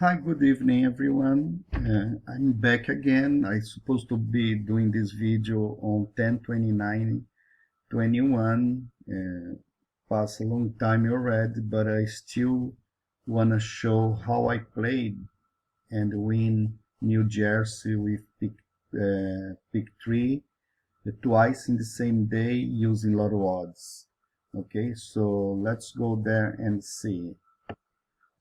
Hi, good evening, everyone. I'm back again. I'm supposed to be doing this video on 10/29/21. Passed a long time already, but I still want to show how I played and win New Jersey with pick 3 twice in the same day using Lottodds. Okay, so let's go there and see.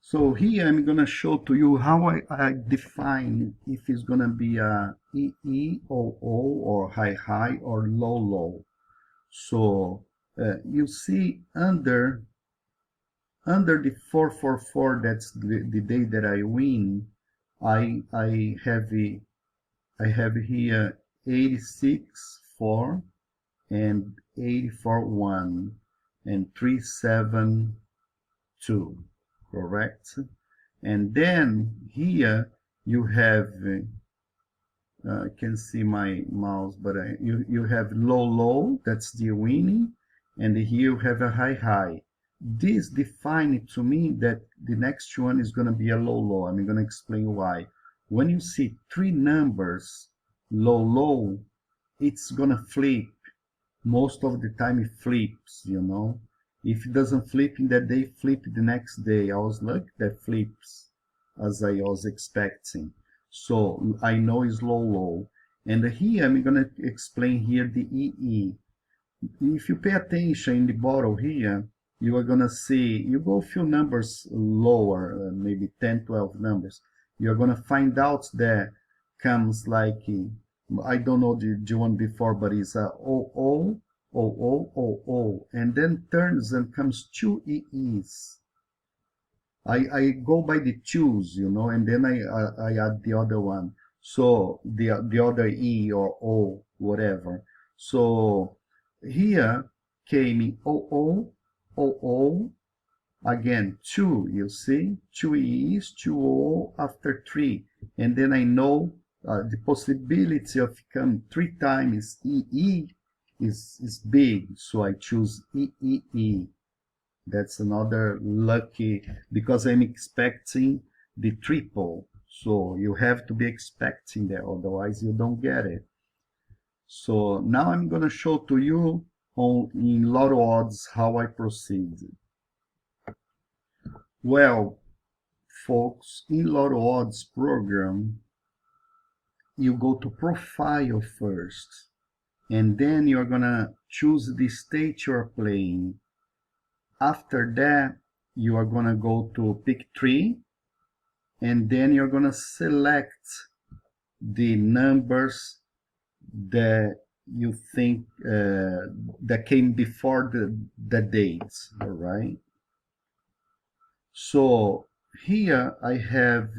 So here I'm gonna show to you how I define if it's gonna be a EE or O or high or low. So you see under the 444, that's the day that I win. I have here 86.4 and 84.1 and 372. Correct. And then here you have I can see my mouse, but you have low, that's the winning, and here you have a high. This defines to me that the next one is going to be a low. I'm going to explain why. When you see three numbers low, it's going to flip. Most of the time it flips, If it doesn't flip in that day, flip the next day. I was lucky that flips as I was expecting. So I know it's low. And here I'm going to explain here the EE. If you pay attention in the bottle here, you are going to see, you go a few numbers lower, maybe 10, 12 numbers. You're going to find out that comes like, I don't know the one before, but it's a OO, and then turns and comes two EEs. I go by the twos, and then I add the other one. So the other E or O, whatever. So here came OO, again, 2, you see? 2 E's, 2 O after 3. And then I know the possibility of come 3 times EE is big, so I choose EEE. That's another lucky, because I'm expecting the triple. So you have to be expecting that, otherwise you don't get it. So now I'm going to show to you in Lottodds how I proceed. Well, folks, in Lottodds program, you go to profile first, and then you're going to choose the state you're playing. After that, you are going to go to pick 3, and then you're going to select the numbers that you think that came before the dates, all right? So here I have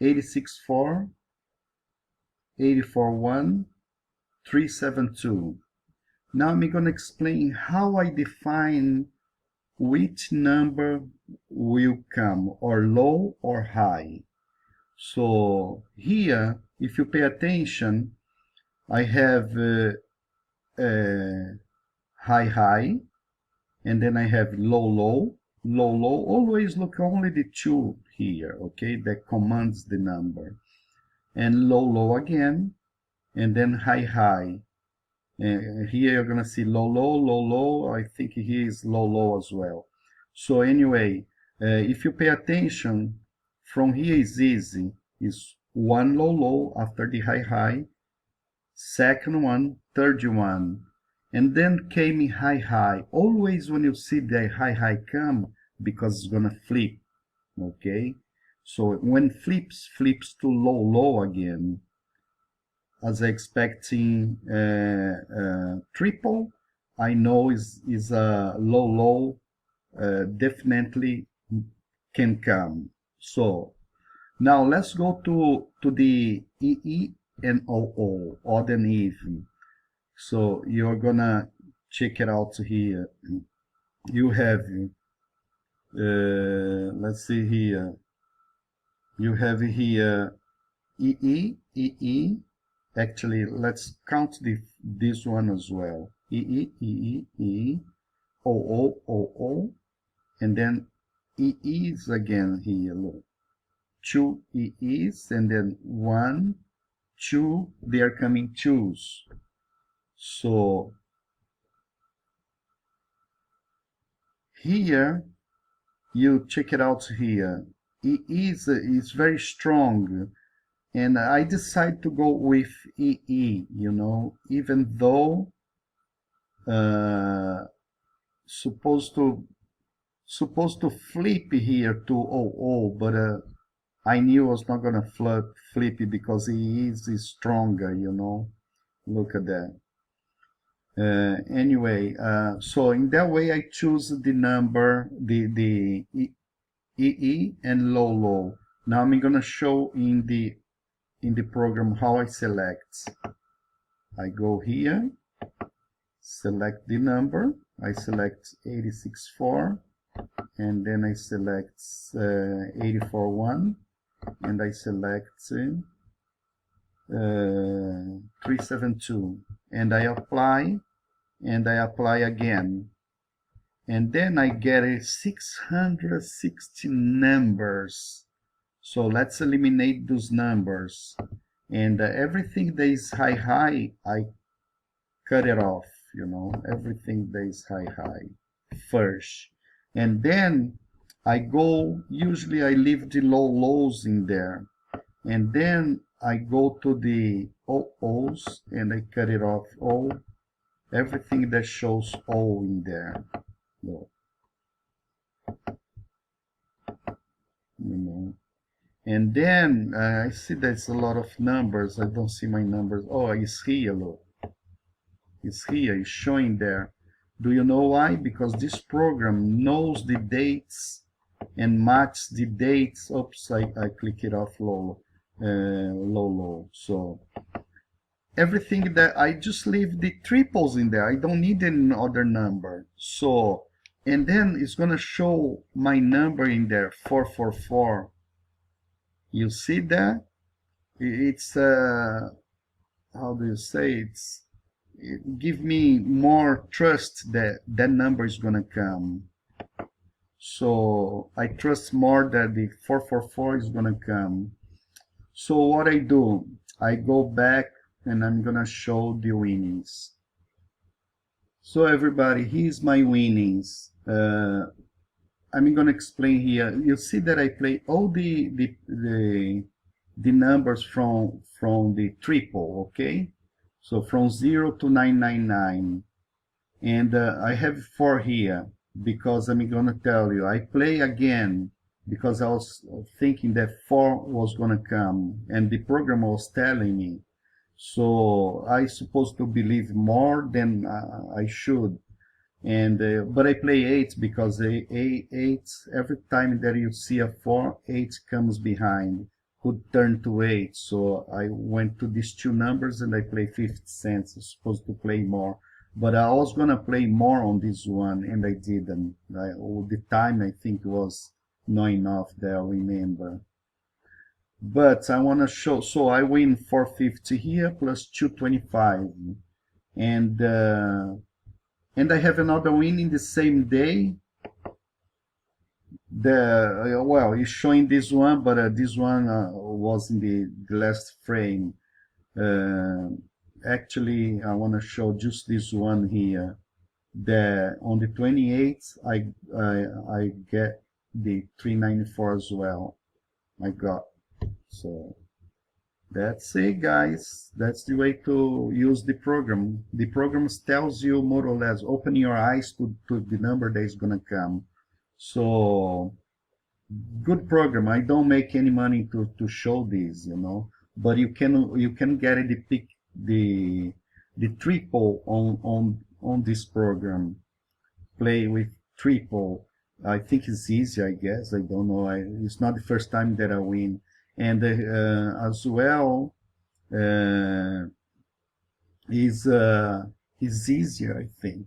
86.4, 84.1, 372. Now I'm going to explain how I define which number will come, or low or high. So here, if you pay attention, I have high, and then I have low. Always look only the 2 here, okay? That commands the number. And low again, and then high. Here you're going to see low. I think here is low as well. So anyway, if you pay attention, from here is easy. Is 1 low after the high, second one, third one, and then came high. Always when you see the high come, because it's going to flip, okay? So when flips to low again, as expecting triple, I know is a low, definitely can come. So now let's go to the EE and OO, odd and even. So you're gonna check it out here. You have let's see here. You have here EE. Actually, let's count this one as well. EE, OO, and then EE is again here. Look. 2 EEs, and then 1, 2, they are coming 2s. So here, you check it out here. EE is very strong, and I decided to go with EE, you know, even though supposed to flip here to 00, but I knew I was not gonna flip it because EE is stronger, you know. Look at that. Anyway, so in that way I choose the number, the EE and low. Now I'm gonna show in the program how I select. I go here, select the number, I select 86.4, and then I select 84.1, and I select 372, and I apply, and I apply again, and then I get 660 numbers. So let's eliminate those numbers, and everything that is high, I cut it off, you know, everything that is high first, and then I go, usually I leave the lows in there, and then I go to the O's and I cut it off, everything that shows O in there, you know. And then I see there's a lot of numbers. I don't see my numbers. Oh, it's here, look. It's here, it's showing there. Do you know why? Because this program knows the dates and matches the dates. Oops, I click it off low. So everything that I just leave the triples in there. I don't need any other number. So, and then it's gonna show my number in there, 444. You see that? It's how do you say, it give me more trust that that number is gonna come. So I trust more that the 444 is gonna come. So what I do, I go back and I'm gonna show the winnings. So everybody, here's my winnings. I'm gonna explain here. You see that I play all the numbers from the triple, okay? So from 0 to 999, and I have 4 here because I'm gonna tell you I play again because I was thinking that 4 was gonna come, and the program was telling me. So I supposed to believe more than I should. And but I play 8 because 8 every time that you see a 4, 8 comes behind, could turn to 8. So I went to these two numbers and I play 50 cents. I'm supposed to play more, but I was gonna play more on this one and I didn't. All the time I think it was not enough that I remember. But I want to show, so I win 450 here plus 225, and I have another win in the same day. Well, it's showing this one, but this one was in the last frame. Actually, I want to show just this one here. On the 28th, I get the 394 as well. I got. So that's it, guys. That's the way to use the program. The program tells you more or less, open your eyes to the number that is gonna come. So good program. I don't make any money to show this, you know, but you can get the triple on this program. Play with triple. I think it's easy, I guess. I don't know. It's not the first time that I win. And as well, is easier, I think.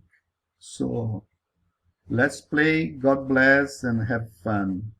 So let's play. God bless and have fun.